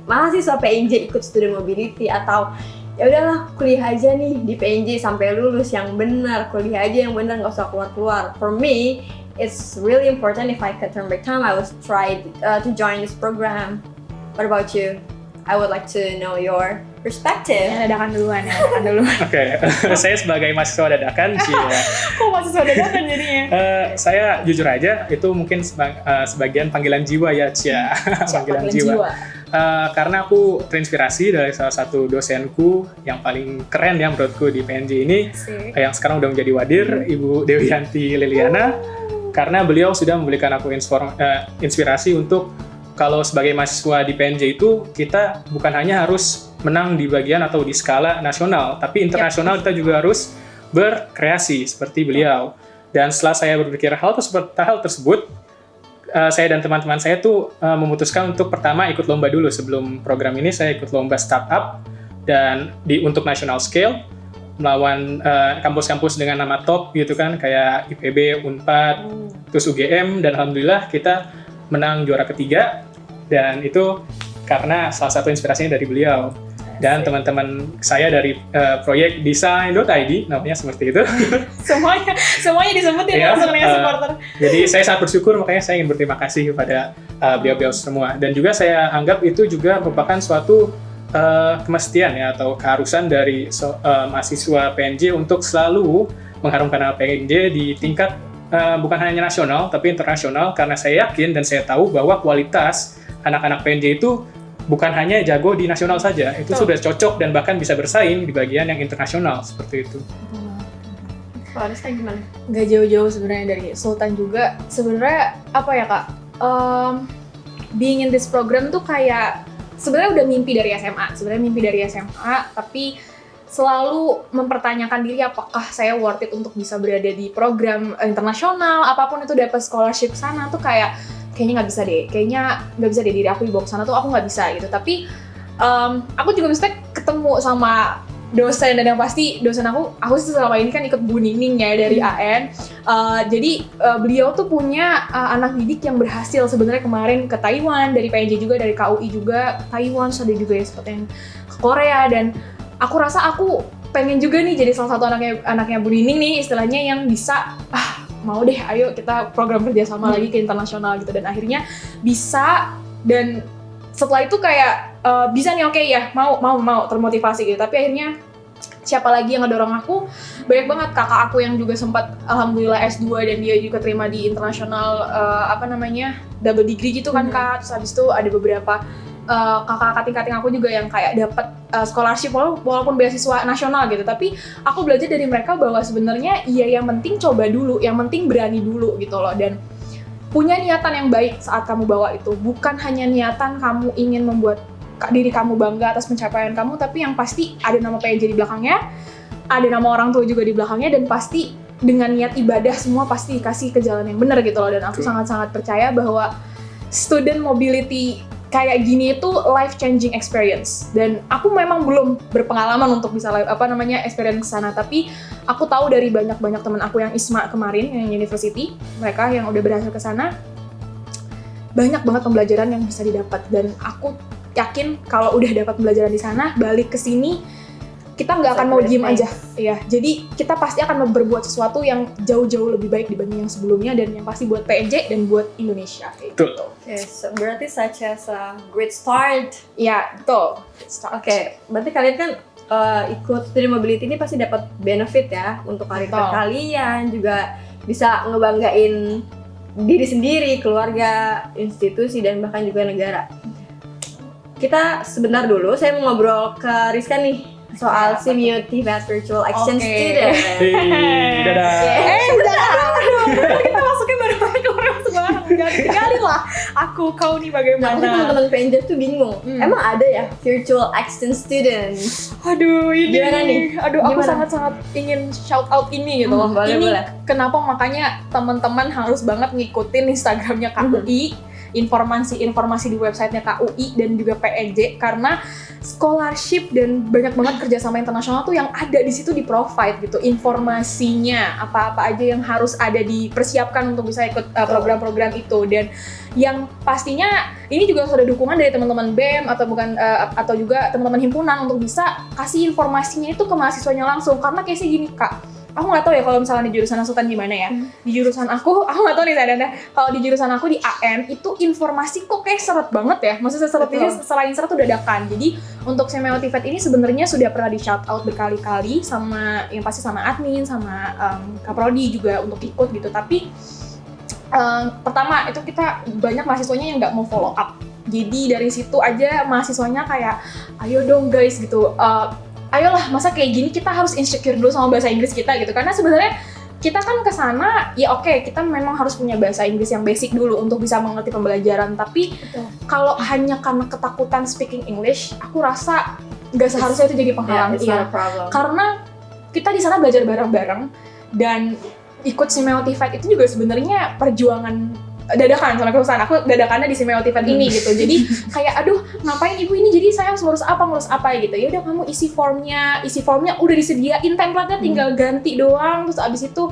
mahasiswa PNJ ikut student mobility atau ya udahlah kuliah aja nih di PNJ sampai lulus yang benar, kuliah aja yang benar nggak usah keluar-keluar. For me, it's really important if I could turn back time, I would try to join this program. What about you? I would like to know your perspective. Ya, dadakan duluan. Oke, saya sebagai mahasiswa dadakan, Kok masih dadakan jadinya? saya jujur aja itu mungkin sebagian panggilan jiwa ya, Cia. Panggilan jiwa. Karena aku terinspirasi dari salah satu dosenku yang paling keren ya menurutku di PNJ ini, yang sekarang udah menjadi wadir, Ibu Dewianti Liliana, karena beliau sudah memberikan aku inspirasi untuk kalau sebagai mahasiswa di PNJ itu kita bukan hanya harus menang di bagian atau di skala nasional, tapi internasional kita juga harus berkreasi seperti beliau. Dan setelah saya berpikir hal tersebut, saya dan teman-teman saya tuh memutuskan untuk pertama ikut lomba dulu. Sebelum program ini saya ikut lomba startup dan untuk national scale melawan kampus-kampus dengan nama top gitu kan, kayak IPB, Unpad, terus UGM, dan alhamdulillah kita menang juara ketiga, dan itu karena salah satu inspirasinya dari beliau dan teman-teman saya dari proyek design.id, namanya seperti itu. semuanya disebutin langsung dengan supporter. Jadi saya sangat bersyukur, makanya saya ingin berterima kasih kepada beliau-beliau semua, dan juga saya anggap itu juga merupakan suatu kemestian ya, atau keharusan dari mahasiswa PNJ untuk selalu mengharumkan nama PNJ di tingkat bukan hanya nasional tapi internasional, karena saya yakin dan saya tahu bahwa kualitas anak-anak PNJ itu bukan hanya jago di nasional saja, itu sudah cocok dan bahkan bisa bersaing di bagian yang internasional seperti itu. Kalau Rizka gimana? Nggak jauh-jauh sebenarnya dari Sultan juga. Sebenarnya apa ya Kak? Being in this program tuh kayak sebenarnya udah mimpi dari SMA, tapi selalu mempertanyakan diri apakah saya worth it untuk bisa berada di program internasional, apapun itu, dapat scholarship sana tuh kayaknya nggak bisa deh diri aku dibawa ke sana tuh, aku nggak bisa gitu. Tapi aku juga mesti ketemu sama dosen, dan yang pasti dosen aku sih selama ini kan ikut Bu Nining ya dari AN. Jadi beliau tuh punya anak didik yang berhasil sebenarnya kemarin ke Taiwan, dari PNJ juga, dari KUI juga Taiwan, ada juga ya seperti yang ke Korea, dan aku rasa aku pengen juga nih jadi salah satu anaknya Bu Nining nih istilahnya, yang bisa mau deh, ayo kita program kerjasama lagi ke internasional gitu, dan akhirnya bisa. Dan setelah itu kayak bisa nih, oke ya, mau termotivasi gitu. Tapi akhirnya siapa lagi yang ngedorong aku? Banyak banget kakak aku yang juga sempat alhamdulillah S2 dan dia juga terima di internasional double degree gitu kan Kak. Terus habis itu ada beberapa kakak-kakak tingkat aku juga yang kayak dapat scholarship walaupun beasiswa nasional gitu. Tapi aku belajar dari mereka bahwa sebenarnya yang penting coba dulu, yang penting berani dulu gitu loh, dan punya niatan yang baik saat kamu bawa itu. Bukan hanya niatan kamu ingin membuat diri kamu bangga atas pencapaian kamu, tapi yang pasti ada nama PNJ di belakangnya, ada nama orang tua juga di belakangnya, dan pasti dengan niat ibadah semua pasti dikasih ke jalan yang benar gitu loh. Dan aku sangat-sangat percaya bahwa student mobility kayak gini itu life changing experience, dan aku memang belum berpengalaman untuk bisa experience ke sana, tapi aku tahu dari banyak teman aku yang ISMA kemarin, yang university, mereka yang udah berhasil ke sana, banyak banget pembelajaran yang bisa didapat. Dan aku yakin kalau udah dapat pembelajaran di sana, balik ke sini kita nggak akan mau diem aja, ya. Jadi kita pasti akan berbuat sesuatu yang jauh-jauh lebih baik dibanding yang sebelumnya, dan yang pasti buat PNJ dan buat Indonesia. Betul. Yes, berarti such as a great start. Ya, betul. Oke, berarti kalian kan ikut student mobility ini pasti dapat benefit ya untuk karir kalian, juga bisa ngebanggain diri sendiri, keluarga, institusi, dan bahkan juga negara. Kita sebentar dulu, saya mau ngobrol ke Rizka nih soal Simiotivat Virtual Exchange Student. Dadah. Kita masuknya bareng-bareng ke orang sebarang. Kali lah kau nih bagaimana? Nah, teman-teman PNJ tuh bingung. Emang ada ya Virtual Exchange Student? Aduh, ini gimana nih? Aku sangat-sangat ingin shout out ini gitu loh. Boleh. Kenapa makanya teman-teman harus banget ngikutin Instagramnya KUI, informasi di websitenya KUI dan juga PNJ, karena scholarship dan banyak banget kerjasama internasional tuh yang ada di situ di-provide gitu informasinya, apa-apa aja yang harus ada dipersiapkan untuk bisa ikut program-program itu. Dan yang pastinya ini juga sudah dukungan dari teman-teman BEM atau juga teman-teman himpunan untuk bisa kasih informasinya itu ke mahasiswanya langsung. Karena kayak gini Kak, aku nggak tahu ya kalau misalnya di jurusan Sultan gimana ya. Di jurusan aku nggak tahu nih Sadana. Kalau di jurusan aku di AN itu informasi kok kayak seret banget ya. Maksudnya seret ini selain seret tuh dadakan. Jadi untuk Simiotivat ini sebenarnya sudah pernah di shout out berkali-kali sama yang pasti sama admin, sama Kaprodi juga untuk ikut gitu. Tapi pertama itu kita banyak mahasiswanya yang nggak mau follow up. Jadi dari situ aja mahasiswanya kayak ayo dong guys gitu. Ayolah, masa kayak gini kita harus insecure dulu sama bahasa Inggris kita gitu. Karena sebenarnya kita kan ke sana ya oke, kita memang harus punya bahasa Inggris yang basic dulu untuk bisa mengerti pembelajaran, tapi kalau hanya karena ketakutan speaking English, aku rasa nggak seharusnya itu jadi penghalang. It's not a problem. Karena kita di sana belajar bareng-bareng dan ikut Semiotified itu juga sebenarnya perjuangan dadakan sama perusahaan. Aku dadakannya di Semiotified ini gitu. Jadi kayak aduh, ngapain ibu ini? Jadi saya harus ngurus apa gitu. Ya udah kamu isi formnya udah disediain, template-nya tinggal ganti doang. Terus abis itu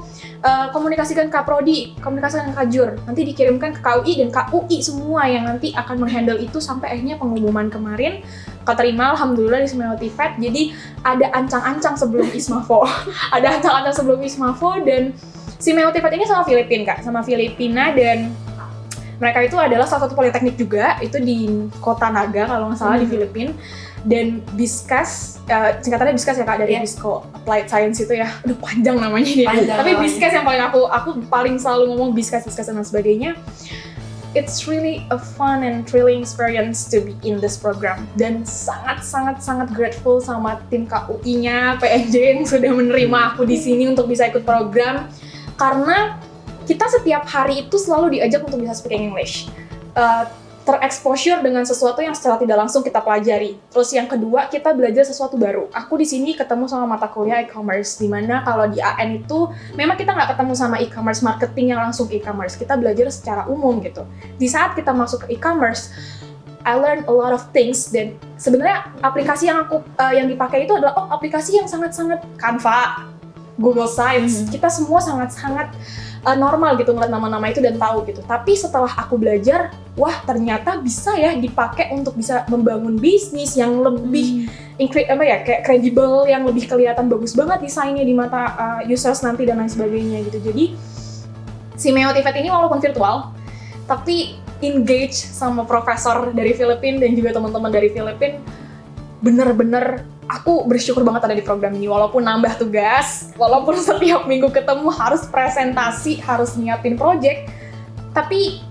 komunikasikan ke Prodi, komunikasikan ke Kajur. Nanti dikirimkan ke KUI dan KUI semua yang nanti akan menghandle itu sampai akhirnya pengumuman kemarin keterima alhamdulillah di Semiotified. Jadi ada ancang-ancang sebelum Ismafo. Ada ancang-ancang sebelum Ismafo dan Semiotified ini sama Filipina dan mereka itu adalah salah satu politeknik juga, itu di Kota Naga kalau nggak salah di Filipina. Dan Biskas, singkatannya Biskas ya Kak, dari Bisco Applied Science itu ya, aduh panjang namanya dia. Tapi Biskas yang paling aku paling selalu ngomong Biskas dan sebagainya. It's really a fun and thrilling experience to be in this program. Dan sangat grateful sama tim KUI-nya, PNJ yang sudah menerima aku di sini untuk bisa ikut program. Karena kita setiap hari itu selalu diajak untuk bisa speaking English. Terexposure dengan sesuatu yang secara tidak langsung kita pelajari. Terus yang kedua, kita belajar sesuatu baru. Aku di sini ketemu sama mata kuliah e-commerce, di mana kalau di AN itu memang kita nggak ketemu sama e-commerce marketing yang langsung e-commerce. Kita belajar secara umum gitu. Di saat kita masuk ke e-commerce, I learned a lot of things dan sebenarnya aplikasi yang yang dipakai itu adalah aplikasi yang sangat-sangat Canva, Google Sites. Kita semua sangat-sangat normal gitu ngeliat nama-nama itu dan tahu gitu. Tapi setelah aku belajar, wah ternyata bisa ya dipakai untuk bisa membangun bisnis yang lebih kayak kredibel, yang lebih kelihatan bagus banget desainnya di mata users nanti dan lain sebagainya gitu. Jadi Semiotified ini walaupun virtual, tapi engage sama profesor dari Filipina dan juga teman-teman dari Filipina, bener-bener aku bersyukur banget ada di program ini. Walaupun nambah tugas, walaupun setiap minggu ketemu harus presentasi, harus nyiapin project, tapi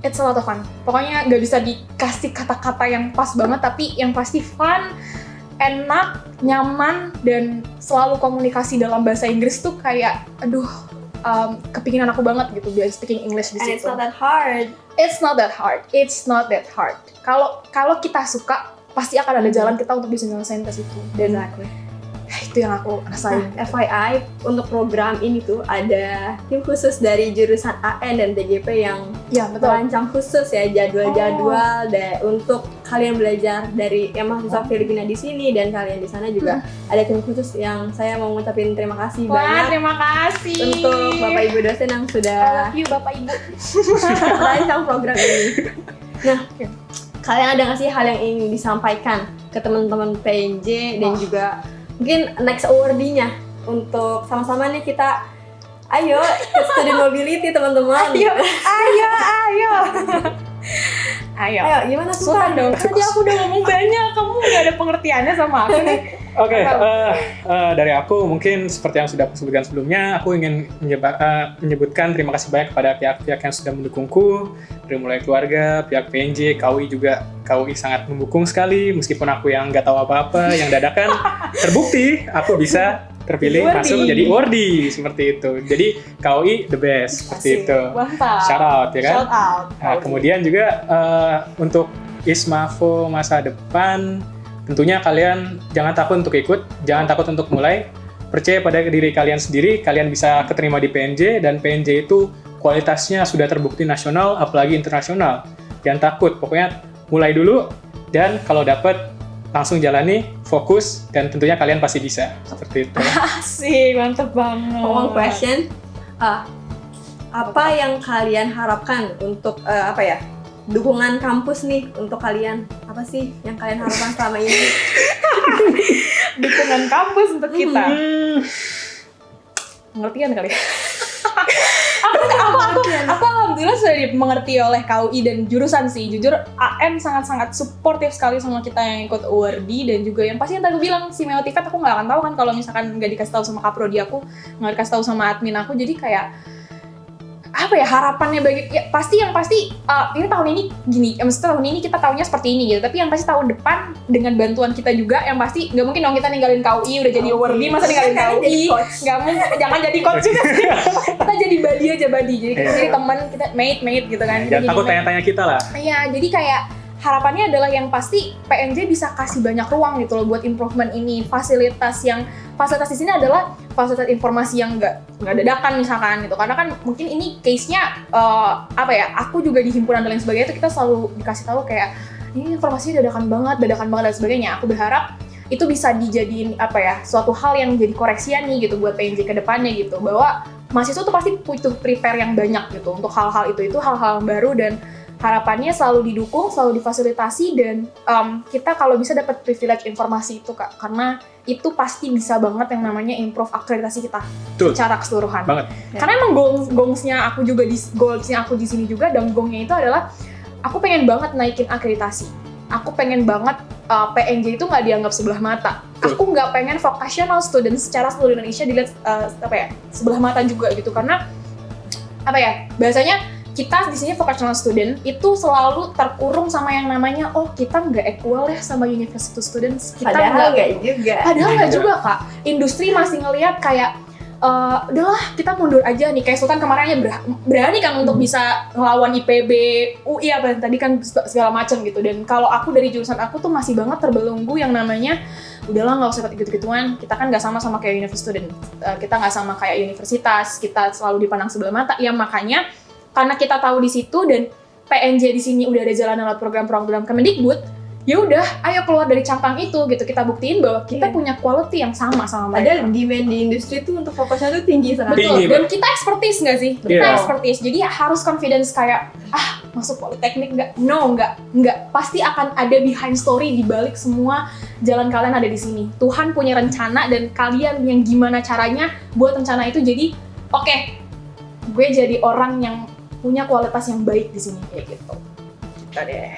it's a lot of fun. Pokoknya nggak bisa dikasih kata-kata yang pas banget, tapi yang pasti fun, enak, nyaman, dan selalu komunikasi dalam bahasa Inggris tuh kayak, aduh, kepinginan aku banget gitu biar speaking English di situ. And it's not that hard. It's not that hard. Kalau kita suka, pasti akan ada jalan kita untuk bisa nyelesain tes itu. Dan itu yang aku rasain. FYI, untuk program ini tuh ada tim khusus dari jurusan AN dan TGP yang merancang khusus ya jadwal-jadwal untuk kalian belajar dari yang mahasiswa Filipina di sini dan kalian di sana juga ada tim khusus yang saya mau ngucapin terima kasih banyak. Terima kasih untuk Bapak Ibu dosen yang sudah I love you Bapak Ibu merancang program ini. Nah, kalian ada nggak sih hal yang ingin disampaikan ke teman-teman PNJ dan juga mungkin next awardee-nya untuk sama-sama nih kita ayo ke student mobility teman-teman. Ayo, gimana Sultan dong? Tadi aku udah ngomong banyak, kamu nggak ada pengertiannya sama aku nih. Oke, dari aku mungkin seperti yang sudah aku sebutkan sebelumnya, aku ingin menyebutkan terima kasih banyak kepada pihak-pihak yang sudah mendukungku, dari mulai keluarga, pihak PNJ, KUI juga. KUI sangat mendukung sekali, meskipun aku yang nggak tahu apa-apa, yang dadakan terbukti aku bisa terpilih masuk menjadi awardee seperti itu. Jadi KUI the best seperti itu. Mantap. Shout out ya kan. Shout out. Nah, kemudian juga untuk Ismafo masa depan, tentunya kalian jangan takut untuk ikut, jangan takut untuk mulai. Percaya pada diri kalian sendiri, kalian bisa keterima di PNJ dan PNJ itu kualitasnya sudah terbukti nasional, apalagi internasional. Jangan takut, pokoknya mulai dulu dan kalau dapat langsung jalani, fokus, dan tentunya kalian pasti bisa. Seperti itu. Asik, mantep banget. One question, apa yang kalian harapkan untuk dukungan kampus nih untuk kalian? Apa sih yang kalian harapkan selama ini? Dukungan kampus untuk kita. Pengertian kali. Aku alhamdulillah sudah dimengerti oleh KUI dan jurusan sih. Jujur AM sangat-sangat suportif sekali sama kita yang ikut awardee dan juga yang pasti yang tadi bilang Semiotified aku nggak akan tahu kan kalau misalkan nggak dikasih tahu sama kaprodi aku, nggak dikasih tahu sama admin aku. Jadi kayak apa ya harapannya bagi ya pasti ini tahun ini gini, maksudnya tahun ini kita tahunya seperti ini gitu, tapi yang pasti tahun depan dengan bantuan kita juga yang pasti nggak mungkin dong kita ninggalin KUI udah jadi awardee masa ninggalin KUI, nggak mungkin, jangan jadi coach juga sih. Kita jadi buddy aja, jadi kita jadi teman, kita mate gitu kan. Jangan takut tanya-tanya kita lah. Iya, jadi kayak harapannya adalah yang pasti PNJ bisa kasih banyak ruang gitu loh buat improvement ini. Fasilitas di sini adalah fasilitas informasi yang nggak dadakan misalkan gitu, karena kan mungkin ini case-nya aku juga di himpunan dan lain sebagainya itu kita selalu dikasih tahu kayak ini informasinya dadakan banget dan sebagainya. Aku berharap itu bisa dijadiin suatu hal yang jadi koreksian nih gitu buat PNJ ke depannya gitu, bahwa mahasiswa tuh pasti butuh prepare yang banyak gitu untuk hal-hal itu hal-hal yang baru, dan harapannya selalu didukung, selalu difasilitasi, dan kita kalau bisa dapat privilege informasi itu Kak, karena itu pasti bisa banget yang namanya improve akreditasi kita secara keseluruhan. Banget. Karena emang goalsnya aku di sini juga, dan gongnya itu adalah aku pengen banget naikin akreditasi. Aku pengen banget PNJ itu nggak dianggap sebelah mata. Aku nggak pengen vocational student secara seluruh Indonesia dilihat sebelah mata juga gitu, karena bahasanya kita di sini vocational student itu selalu terkurung sama yang namanya kita nggak equal ya sama university students. Kita Padahal nggak juga Kak. Industri masih ngelihat kayak udahlah kita mundur aja nih, kayak Sultan kemarin aja berani kan untuk bisa ngelawan IPB, UI tadi kan segala macam gitu. Dan kalau aku dari jurusan aku tuh masih banget terbelenggu yang namanya udahlah nggak usah gitu-gituan, kita kan nggak sama kayak university student, kita nggak sama kayak universitas, kita selalu dipandang sebelah mata. Ya makanya karena kita tahu di situ dan PNJ di sini udah ada jalan lewat program-program Kemendikbud, ya udah, ayo keluar dari cangkang itu gitu. Kita buktiin bahwa kita punya quality yang sama mereka. Ada demand di industri tuh untuk vocational tuh tinggi sangat. Betul. Dan kita expertise nggak sih? Kita expertise. Jadi harus confidence kayak masuk politeknik nggak? No, nggak. Pasti akan ada behind story di balik semua jalan kalian ada di sini. Tuhan punya rencana dan kalian yang gimana caranya buat rencana itu jadi oke, gue jadi orang yang punya kualitas yang baik di sini kayak gitu. Kita deh.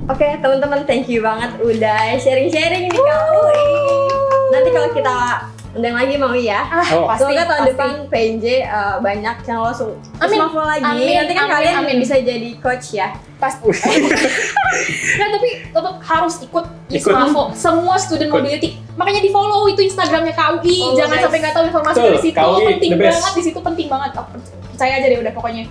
Oke, teman-teman, thank you banget udah sharing-sharing di KUI. Nanti kalau kita undang lagi mau ya. Pasti. Semoga tahun depan PNJ banyak yang langsung full lagi. Nanti kan kalian bisa jadi coach ya. Pasti. Nah, tapi tetap harus ikut ISMAFO. Semua student mobility. Makanya di follow itu Instagramnya KUI. Jangan sampai nggak tahu informasi dari situ. Penting banget di situ, penting banget. Percaya aja deh udah pokoknya.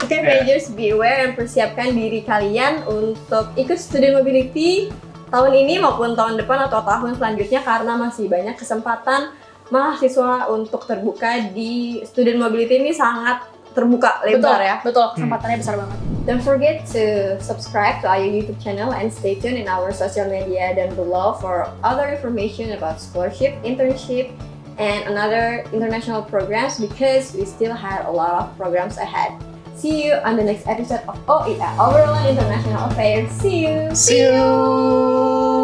Oke, PNJers, be aware dan persiapkan diri kalian untuk ikut student mobility tahun ini maupun tahun depan atau tahun selanjutnya, karena masih banyak kesempatan mahasiswa untuk terbuka di student mobility ini, sangat terbuka lebar. Betul, kesempatannya besar banget. Don't forget to subscribe to our YouTube channel and stay tuned in our social media down below for other information about scholarship, internship, and another international programs, because we still have a lot of programs ahead. See you on the next episode of OIA, Overall International Affairs. See you! See you!